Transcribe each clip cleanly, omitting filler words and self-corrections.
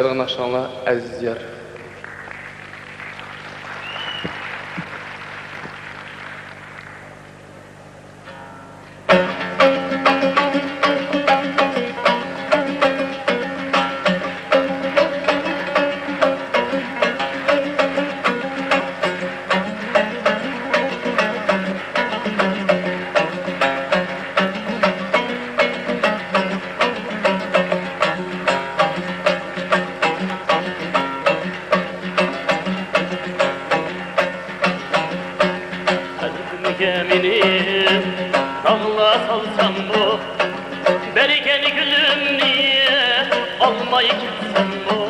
Naşanlar əziz yer. Geminim dağla salsam bu Bergen gülüm niye almayı gitsem bu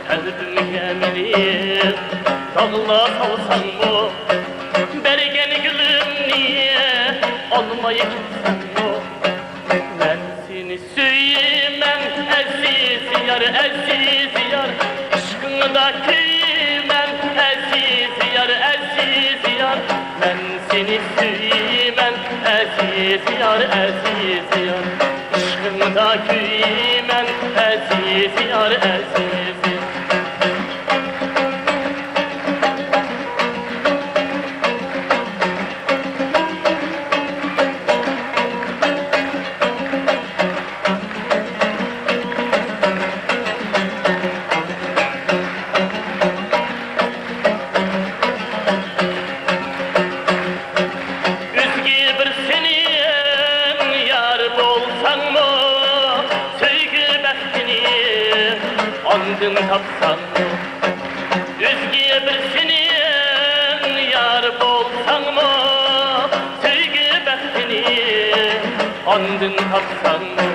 Kalbim geminim dağla salsam bu Bergen gülüm niye almayı gitsem bu Ben seni söyleyemem aziz yar aziz yar Aşkında köymem aziz yar aziz yar Ben seni söyleyemem aziz yar aziz yar Aşkında köymem aziz yar aziz yar Andın tapsan mı? Özge bir senin yar bolsan mı? Sevgi bəxtini andın tapsan mı?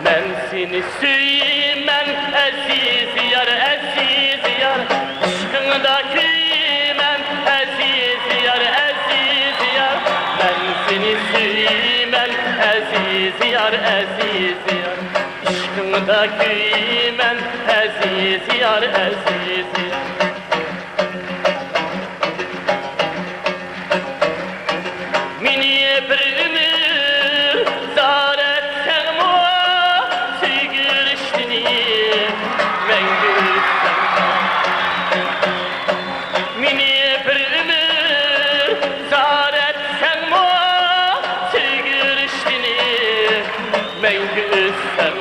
Ben seni söyleyemem aziz yar aziz yar Aşkında köymem aziz yar aziz yar Ben seni söyleyemem aziz yar aziz yar Aşkında köymem aziz yar aziz yar Miniye bir ömür zar etsen o Sevgi riştini ben görsem Miniye bir ömür zar etsen o Sevgi riştini ben görsem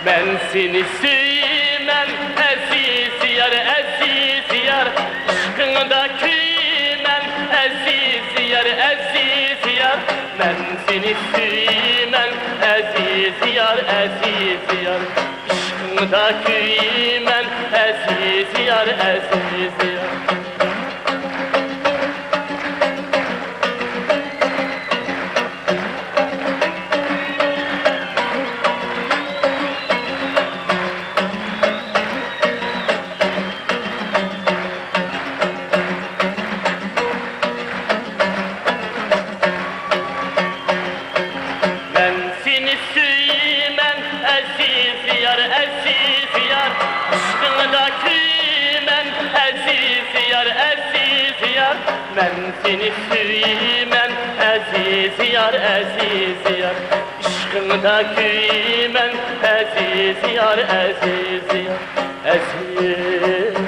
Ben seni söyleyemem aziz yar aziz yar Aşkında köymem aziz yar aziz yar Ben seni söyleyemem aziz yar aziz yar Aşkında köymem aziz yar aziz yar Yar aziz yar Aşkında köymem aziz yar aziz yar Ben seni söyleyemem aziz yar aziz yar Aşkında köymem aziz yar aziz yar Aziz